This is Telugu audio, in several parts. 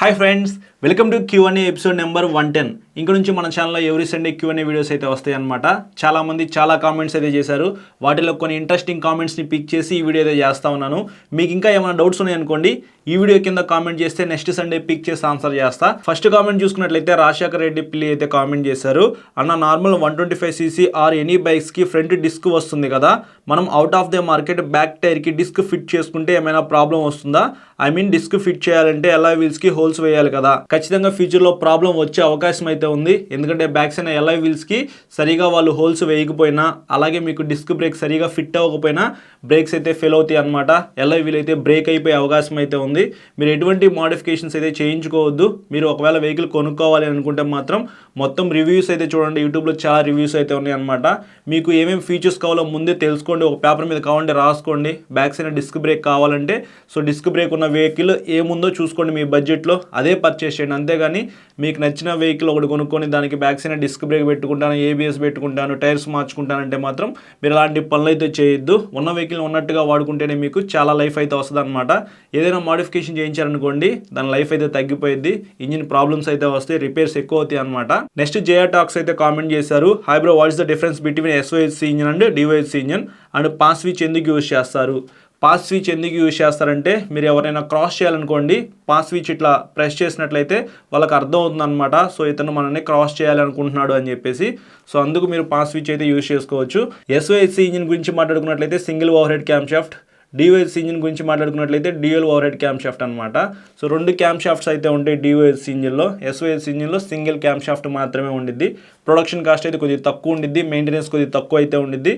Hi friends, welcome to Q&A episode number 110. ఇంక నుంచి మన ఛానల్లో ఎవ్రీ సండే Q&A వీడియోస్ అయితే వస్తాయి అనమాట. చాలామంది చాలా కామెంట్స్ అయితే చేశారు. వాటిలో కొన్ని ఇంట్రెస్టింగ్ కామెంట్స్ని పిక్ చేసి ఈ వీడియో అయితే చేస్తా ఉన్నాను. మీకు ఇంకా ఏమైనా డౌట్స్ ఉన్నాయనుకోండి, ఈ వీడియో కింద కామెంట్ చేస్తే నెక్స్ట్ సండే పిక్ చేసి ఆన్సర్ చేస్తా. ఫస్ట్ కామెంట్ చూసుకున్నట్లయితే రాజశేఖర్ రెడ్డి పిల్లి అయితే కామెంట్ చేశారు. అన్న, నార్మల్ 125cc ఆర్ ఎనీ బైక్స్కి ఫ్రంట్ డిస్క్ వస్తుంది కదా, మనం out of the market back టైర్కి డిస్క్ ఫిట్ చేసుకుంటే ఏమైనా ప్రాబ్లం వస్తుందా? ఐ మీన్ డిస్క్ ఫిట్ చేయాలంటే అలాయ్ వీల్స్కి హోల్స్ వేయాలి కదా. ఖచ్చితంగా ఫ్యూచర్లో ప్రాబ్లం వచ్చే అవకాశం అయితే ఉంది. ఎందుకంటే బ్యాక్ సైడ్ అలాయ్ వీల్స్కి సరిగా వాళ్ళు హోల్స్ వేయకపోయినా, అలాగే మీకు డిస్క్ బ్రేక్ సరిగా ఫిట్ అవ్వకపోయినా బ్రేక్స్ అయితే ఫెయిల్ అవుతాయి అనమాట. అలాయ్ వీల్ అయితే బ్రేక్ అయిపోయే అవకాశం అయితే ఉంది. మీరు ఎటువంటి మోడిఫికేషన్స్ అయితే చేయించుకోవద్దు. మీరు ఒకవేళ వెహికల్ కొనుక్కోవాలి అనుకుంటే మాత్రం మొత్తం రివ్యూస్ అయితే చూడండి. యూట్యూబ్లో చాలా రివ్యూస్ అయితే ఉన్నాయి అనమాట. మీకు ఏమేమి ఫీచర్స్ కావాలో ముందే తెలుసుకోండి. ఒక పేపర్ మీద కావాలంటే రాసుకోండి. బ్యాక్ సైడ్ డిస్క్ బ్రేక్ కావాలంటే సో డిస్క్ బ్రేక్ ఉన్న వెహికల్ ఏముందో చూసుకోండి, మీ బడ్జెట్లో అదే పర్చేస్ చేయండి. అంతేగాని మీకు నచ్చిన వెహికల్ ఒకటి కొనుక్కొని దానికి బ్యాక్ సైడ్ డిస్క్ బ్రేక్ పెట్టుకుంటాను, ఏబిఎస్ పెట్టుకుంటాను, టైర్స్ మార్చుకుంటానంటే మాత్రం మీరు అలాంటి పనులు అయితే చేయొద్దు. ఉన్న వెహికల్ ఉన్నట్టుగా వాడుకుంటేనే మీకు చాలా లైఫ్ అయితే వస్తుంది అనమాట. ఏదైనా మోడిఫికేషన్ చేయించారనుకోండి, దాని లైఫ్ అయితే తగ్గిపోయింది, ఇంజిన్ ప్రాబ్లమ్స్ అయితే వస్తాయి, రిపేర్స్ ఎక్కువ అవుతాయి అనమాట. నెక్స్ట్ జేఆర్ టాక్స్ అయితే కామెంట్ చేశారు. Hi bro, what is the difference between SOHC engine and DOHC engine and pass switch ఎందుకు యూజ్ చేస్తారు? పాస్ స్విచ్ ఎందుకు యూజ్ చేస్తారంటే, మీరు ఎవరైనా క్రాస్ చేయాలనుకోండి, పాస్ స్విచ్ ఇట్లా ప్రెస్ చేసినట్లయితే వాళ్ళకి అర్థం అవుతుంది అనమాట. సో ఇతను మనల్ని క్రాస్ చేయాలనుకుంటున్నాడు అని చెప్పేసి. సో అందుకు మీరు పాస్ స్విచ్ అయితే యూజ్ చేసుకోవచ్చు. ఎస్ఓహెచ్సి ఇంజిన్ గురించి మాట్లాడుకున్నట్లయితే single overhead camshaft, DOHC engine గురించి మాట్లాడుకున్నట్లయితే dual overhead camshaft అనమాట. సో రెండు క్యామ్ షాఫ్ట్స్ అయితే ఉంటాయి డివైహెచ్సి ఇంజిన్లో. ఎస్ఓహెచ్సి ఇంజిన్లో సింగిల్ క్యామ్ షాఫ్ట్ మాత్రమే ఉండిద్ది. ప్రొడక్షన్ కాస్ట్ అయితే కొద్దిగా తక్కువ ఉండిద్ది, మెయింటెనెన్స్ కొద్దిగా తక్కువ అయితే ఉండిద్ది.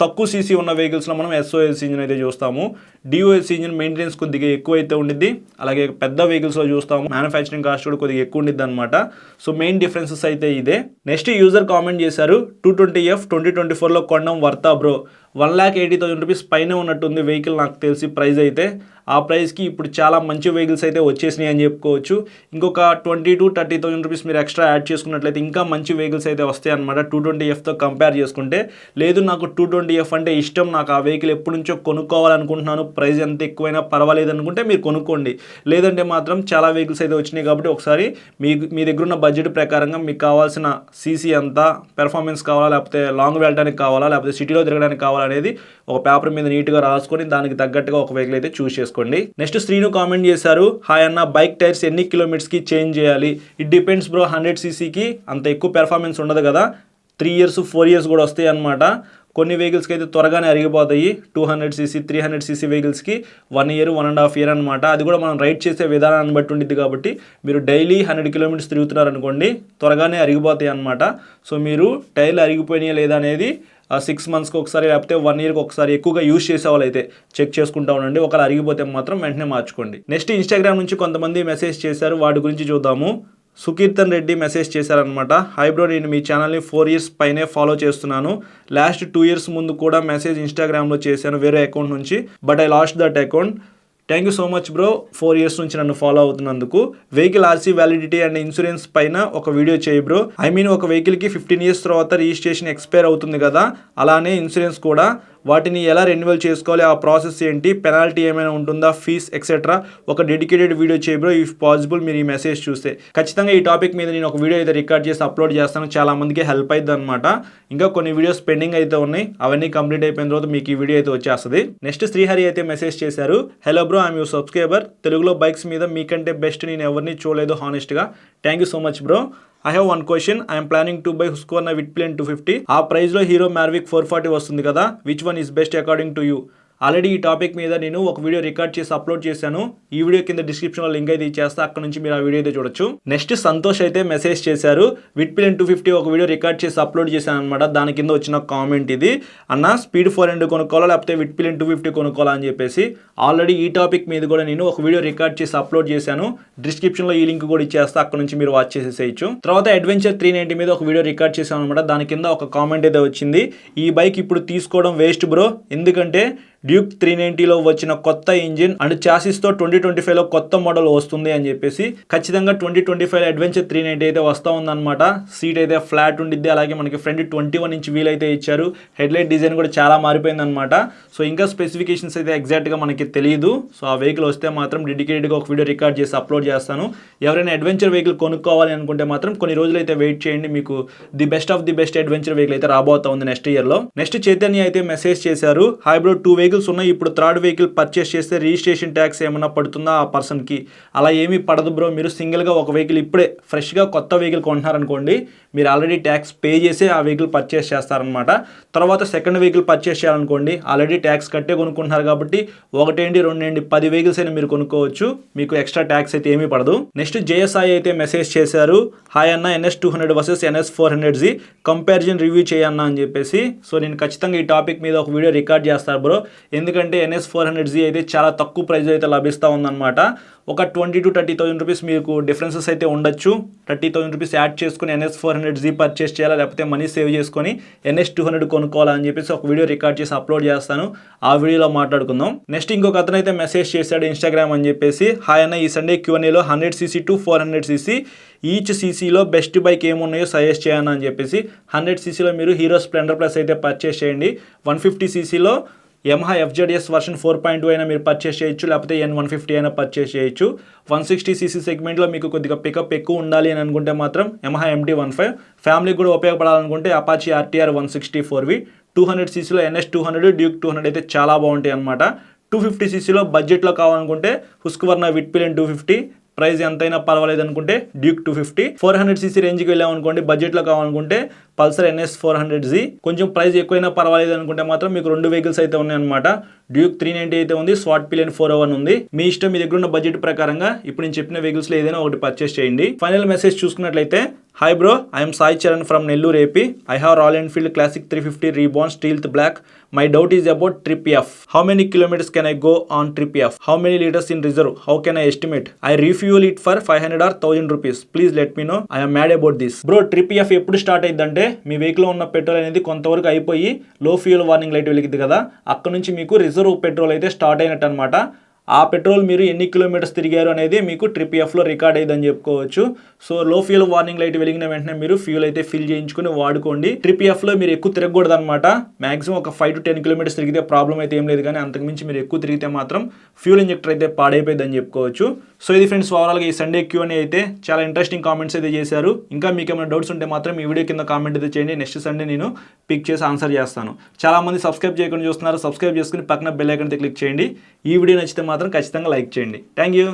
తక్కువ సీసీ ఉన్న వెహికల్స్లో మనం ఎస్ఓహెచ్సి ఇంజిన్ అయితే చూస్తాము. డిఓహెచ్సి ఇంజిన్ మెయింటెనెన్స్ కొద్దిగా ఎక్కువ అయితే ఉండిద్ది. అలాగే పెద్ద వెహికల్స్లో చూస్తాము, మ్యానుఫ్యాక్చరింగ్ కాస్ట్ కూడా కొద్దిగా ఎక్కువ ఉండిద్ది అనమాట. సో మెయిన్ డిఫరెన్సెస్ అయితే ఇదే. నెక్స్ట్ యూజర్ కామెంట్ చేశారు, 220F 2024లో కొనడం వర్తా బ్రో? 1,80,000 రూపీస్ పైన ఉన్నట్టుంది వెహికల్ నాకు తెలిసి ప్రైస్ అయితే. ఆ ప్రైస్కి ఇప్పుడు చాలా మంచి వెహికల్స్ అయితే వచ్చేసినాయి అని చెప్పుకోవచ్చు. ఇంకొక 20,000 to 30,000 రూపీస్ మీరు ఎక్స్ట్రా యాడ్ చేసుకున్నట్లయితే ఇంకా మంచి వెహికల్స్ అయితే వస్తాయి అనమాట 220Fతో కంపేర్ చేసుకుంటే. లేదు, నాకు 220F అంటే ఇష్టం, నాకు ఆ వెహికల్ ఎప్పటి నుంచో కొనుక్కోవాలనుకుంటున్నాను, ప్రైస్ ఎంత ఎక్కువైనా పర్వాలేదు అనుకుంటే మీరు కొనుక్కోండి. లేదంటే మాత్రం చాలా వెహికల్స్ అయితే వచ్చినాయి కాబట్టి ఒకసారి మీ దగ్గర ఉన్న బడ్జెట్ ప్రకారంగా మీకు కావాల్సిన సీసీ ఎంత, పెర్ఫార్మెన్స్ కావాలా, లేకపోతే లాంగ్ వెళ్ళడానికి కావాలా, లేకపోతే సిటీలో తిరగడానికి కావాలా అనేది ఒక పేపర్ మీద నీట్గా రాసుకొని దానికి తగ్గట్టుగా ఒక వెహికల్ అయితే చూస్ చేసుకోండి. నెక్స్ట్ శ్రీను కామెంట్ చేశారు, హాయ్ అన్న, బైక్ టైర్స్ ఎన్ని కిలోమీటర్స్కి చేంజ్ చేయాలి? It depends bro. 100cc అంత ఎక్కువ పెర్ఫార్మెన్స్ ఉండదు కదా, 3 years 4 years కూడా వస్తాయి అనమాట. కొన్ని వెహికల్స్కి అయితే త్వరగానే అరిగిపోతాయి. 200cc 300cc వెహికల్స్కి 1 year 1.5 year అనమాట. అది కూడా మనం రైడ్ చేసే విధానాన్ని బట్టి ఉంటుంది కాబట్టి మీరు డైలీ 100 kilometers తిరుగుతున్నారనుకోండి, త్వరగానే అరిగిపోతాయి అనమాట. సో మీరు టైర్లు అరిగిపోయినాయా లేదా అనేది 6 monthsకి ఒకసారి లేకపోతే 1 yearకి ఒకసారి ఎక్కువగా యూజ్ చేసే వాళ్ళు అయితే చెక్ చేసుకుంటా ఉండండి. ఒకవేళ అరిగిపోతే మాత్రం వెంటనే మార్చుకోండి. నెక్స్ట్ ఇన్స్టాగ్రామ్ నుంచి కొంతమంది మెసేజ్ చేశారు, వాటి గురించి చూద్దాము. సుకీర్తన్ రెడ్డి మెసేజ్ చేశారనమాట, హై బ్రో, నేను మీ ఛానల్ని 4 years పైనే ఫాలో చేస్తున్నాను. లాస్ట్ 2 years ముందు కూడా మెసేజ్ ఇన్స్టాగ్రామ్లో చేశాను వేరే అకౌంట్ నుంచి, but I lost that account. Thank you so much bro, 4 years నుంచి నన్ను ఫాలో అవుతున్నందుకు. Vehicle RC validity and insurance పైన ఒక వీడియో చేయి బ్రో. ఐ మీన్ ఒక వెహికల్కి 15 years తర్వాత రిజిస్ట్రేషన్ ఎక్స్పైర్ అవుతుంది కదా, అలానే ఇన్సూరెన్స్ కూడా. వాటిని ఎలా రెన్యువల్ చేసుకోవాలి, ఆ ప్రాసెస్ ఏంటి, పెనాల్టీ ఏమైనా ఉంటుందా, ఫీస్ ఎక్సెట్రా ఒక డెడికేటెడ్ వీడియో చేయి బ్రో ఇఫ్ పాసిబుల్. మీరు ఈ మెసేజ్ చూస్తే ఖచ్చితంగా ఈ టాపిక్ మీద నేను ఒక వీడియో అయితే రికార్డ్ చేసి అప్లోడ్ చేస్తాను. చాలా మందికి హెల్ప్ అవుతుంది అనమాట. ఇంకా కొన్ని వీడియోస్ పెండింగ్ అయితే ఉన్నాయి, అవన్నీ కంప్లీట్ అయిపోయిన తర్వాత మీకు ఈ వీడియో అయితే వచ్చేస్తుంది. నెక్స్ట్ శ్రీహరి అయితే మెసేజ్ చేశారు, hello bro, I'm your subscriber. తెలుగులో బైక్స్ మీద మీకంటే బెస్ట్ నేను ఎవరిని చూడలేదు హానెస్ట్గా. Thank you so much bro. I have one question. I am planning to buy Husqvarna Vitplane 250. ఆ ప్రైస్లో హీరో మ్యావిక్ 440 వస్తుంది కదా, which one is best according to you? Already ఈ టాపిక్ మీద నేను ఒక వీడియో రికార్డ్ చేసి అప్లోడ్ చేశాను. ఈ వీడియో కింద డిస్క్రిప్షన్లో లింక్ అయితే ఇచ్చేస్తా, అక్కడ నుంచి మీరు ఆ వీడియో అయితే చూడొచ్చు. నెక్స్ట్ సంతోష్ అయితే మెసేజ్ చేశారు, విట్ప్లేన్ 250 ఒక వీడియో రికార్డ్ చేసి అప్లోడ్ చేశాను అనమాట. దాని కింద వచ్చిన కామెంట్ ఇది, అన్న స్పీడ్ 400 కొనుక్కోవాలా లేకపోతే విట్ప్లేన్ 250 కొనుక్కోవాలా అని చెప్పేసి. ఆల్రెడీ ఈ టాపిక్ మీద కూడా నేను ఒక వీడియో రికార్డ్ చేసి అప్లోడ్ చేశాను. డిస్క్రిప్షన్లో ఈ లింక్ కూడా ఇచ్చేస్తా, అక్కడ నుంచి మీరు వాచ్ చేసేసేయచ్చు. తర్వాత అడ్వెంచర్ 390 మీద ఒక వీడియో రికార్డ్ చేశాను అనమాట. దాని కింద ఒక కామెంట్ అయితే వచ్చింది, ఈ బైక్ ఇప్పుడు తీసుకోవడం వేస్ట్ బ్రో, ఎందుకంటే డ్యూక్ 390లో వచ్చిన కొత్త ఇంజిన్ అండ్ చాసిస్తో 2025లో కొత్త మోడల్ వస్తుంది అని చెప్పేసి ఖచ్చితంగా 2025 అడ్వెంచర్ 390 అయితే వస్తూ ఉందన్నమాట. సీట్ అయితే ఫ్లాట్ ఉండిద్ది, అలాగే మనకి ఫ్రంట్ 21 ఇంచ్ వీల్ అయితే ఇచ్చారు. హెడ్లైట్ డిజైన్ కూడా చాలా మారిపోయింది అనమాట. సో ఇంకా స్పెసిఫికేషన్స్ అయితే ఎగ్జాక్ట్గా మనకి తెలియదు. సో ఆ వెహికల్ వస్తే మాత్రం డెడికేటెడ్గా ఒక వీడియో రికార్డ్ చేసి అప్లోడ్ చేస్తాను. ఎవరైనా అడ్వెంచర్ వెహికల్ కొనుక్కోవాలి అనుకుంటే మాత్రం కొన్ని రోజులు అయితే వెయిట్ చేయండి, మీకు the best of the best adventure vehicle అయితే రాబోతా ఉంది నెక్స్ట్ ఇయర్లో. నెక్స్ట్ చైతన్య అయితే మెసేజ్ చేశారు, హైబ్రో 2 వెహికల్స్ ఉన్నాయి, ఇప్పుడు థర్డ్ వెహికల్ పర్చేస్ చేస్తే రిజిస్ట్రేషన్ ట్యాక్స్ ఏమన్నా పడుతుందా ఆ పర్సన్కి? అలా ఏమీ పడదు బ్రో, మీరు సింగిల్గా ఒక వెహికల్ ఇప్పుడే ఫ్రెష్గా కొత్త వెహికల్ కొంటున్నారనుకోండి, మీరు ఆల్రెడీ ట్యాక్స్ పే చేసి ఆ వెహికల్ పర్చేస్ చేస్తారనమాట. తర్వాత సెకండ్ వెహికల్ పర్చేస్ చేయాలనుకోండి, ఆల్రెడీ ట్యాక్స్ కట్టే కొనుక్కుంటున్నారు కాబట్టి 1 ఏంటి 2 ఏంటి 10 వెహికల్స్ అయినా మీరు కొనుక్కోవచ్చు, మీకు ఎక్స్ట్రా ట్యాక్స్ అయితే ఏమీ పడదు. నెక్స్ట్ జేఎస్ఐ అయితే మెసేజ్ చేశారు, హాయ్ అన్న NS200 versus NS400Z comparison review చేయన్నా అని చెప్పేసి. సో నేను ఖచ్చితంగా ఈ టాపిక్ మీద ఒక వీడియో రికార్డ్ చేస్తాను బ్రో, ఎందుకంటే NS400Z అయితే చాలా తక్కువ ప్రైస్ అయితే లభిస్తూ ఉందన్నమాట. ఒక 20,000 to 30,000 రూపీస్ మీకు డిఫరెన్సెస్ అయితే ఉండొచ్చు. 30,000 రూపీస్ యాడ్ చేసుకుని NS400Z పర్చేస్ చేయాలా, లేకపోతే మనీ సేవ్ చేసుకొని NS200 కొనుక్కోవాలా అని చెప్పేసి ఒక వీడియో రికార్డ్ చేసి అప్లోడ్ చేస్తాను, ఆ వీడియోలో మాట్లాడుకుందాం. నెక్స్ట్ ఇంకొక అతను అయితే మెసేజ్ చేశాడు ఇన్స్టాగ్రామ్ అని చెప్పేసి, హాయ్ అన్న ఈ సండే Q&Aలో 100cc to 400cc ఈచ్ సీసీలో బెస్ట్ బైక్ ఏమున్నాయో సజెస్ట్ చేయను అని చెప్పేసి. 100cc మీరు హీరో స్ప్లెండర్ ప్లస్ అయితే పర్చేస్ చేయండి. 150cc యమహా FZS వర్షన్ 4.2 అయినా మీరు పర్చేస్ చేయొచ్చు, లేకపోతే N150 అయినా పర్చేస్ చేయొచ్చు. 160cc సెగ్మెంట్లో మీకు కొద్దిగా పికప్ ఎక్కువ ఉండాలి అని అనుకుంటే మాత్రం యమహా MT-15, ఫ్యామిలీకి కూడా ఉపయోగపడాలనుకుంటే Apache RTR 164V. 200cc NS200, Duke 200 అయితే చాలా బాగుంటాయి అనమాట. 250cc బడ్జెట్లో కావాలనుకుంటే హుస్క్వర్నా విట్పిలెన్ 250, ప్రైస్ ఎంతైనా పర్వాలేదు అనుకుంటే డ్యూక్ 250. 400cc రేంజ్కి వెళ్ళామనుకోండి, బడ్జెట్లో కావాలనుకుంటే పల్సర్ NS400Z, కొంచెం ప్రైస్ ఎక్కువైనా పర్వాలేదు అనుకుంటే మాత్రం మీకు 2 వెహికల్స్ అయితే ఉన్నాయన్నమాట. డ్యూక్ 390 అయితే ఉంది, స్వాట్ పిలియన్ 401 ఉంది. మీ ఇష్టం, మీ దగ్గర ఉన్న బడ్జెట్ ప్రకారంగా ఇప్పుడు నేను చెప్పిన వెహికల్స్లో ఏదైనా ఒకటి పర్చేస్ చేయండి. ఫైనల్ మెసేజ్ చూసుకున్నట్లయితే, hi bro, I'm Sai Charan from Nellore AP. I have Royal Enfield Classic 350 reborn stealth black. My doubt is about trip F. How many kilometres can I go on trip F? How many litres in reserve? How can I estimate? I refuel it for 500 or 1000 rupees. Please let me know, I'm mad about this. Bro, trip F ఎప్పుడు స్టార్ట్ అయిందంటే, మీ వెహికల్లో ఉన్న పెట్రోల్ అనేది కొంతవరకు అయిపోయి లో ఫ్యూయల్ వార్నింగ్ లైట్ వెలిగింది కదా, అక్కడ నుంచి మీకు రిజర్వ్ పెట్రోల్ అయితే స్టార్ట్ అయినట్టు అనమాట. ఆ పెట్రోల్ మీరు ఎన్ని కిలోమీటర్స్ తిరిగారు అనేది మీకు ట్రిప్ Fలో రికార్డ్ అయ్యిందని చెప్పుకోవచ్చు. సో లో ఫ్యూయల్ వార్నింగ్ లైట్ వెలిగిన వెంటనే మీరు ఫ్యూయల్ అయితే ఫిల్ చేయించుకుని వాడుకోండి. ట్రిప్ Fలో మీరు ఎక్కువ తిరగకూడదు అనమాట. మాక్సిమం ఒక 5 to 10 కిలోమీటర్స్ తిరిగితే ప్రాబ్లం అయితే ఏం లేదు, కానీ అంతకుమించి మీరు ఎక్కువ తిరిగితే మాత్రం ఫ్యూయల్ ఇంజెక్టర్ అయితే పాడైపోయిందని చెప్పుకోవచ్చు. సో ఇది ఫ్రెండ్స్, ఓవరాల్గా ఈ సండే Q&A అయితే చాలా ఇంట్రెస్టింగ్ కామెంట్స్ అయితే చేశారు. ఇంకా మీకు ఏమైనా డౌట్స్ ఉంటే మాత్రం ఈ వీడియో కింద కామెంట్ అయితే చేయండి, నెక్స్ట్ సండే నేను పిక్ చేసి ఆన్సర్ చేస్తాను. చాలా మంది సబ్స్క్రైబ్ చేయకుండా చూస్తున్నారు, సబ్స్క్రైబ్ చేసుకుని పక్కన బెల్ ఐకాన్ అయితే క్లిక్ చేయండి. ఈ వీడియో నచ్చితే మాత్రం ఖచ్చితంగా లైక్ చేయండి. Thank you.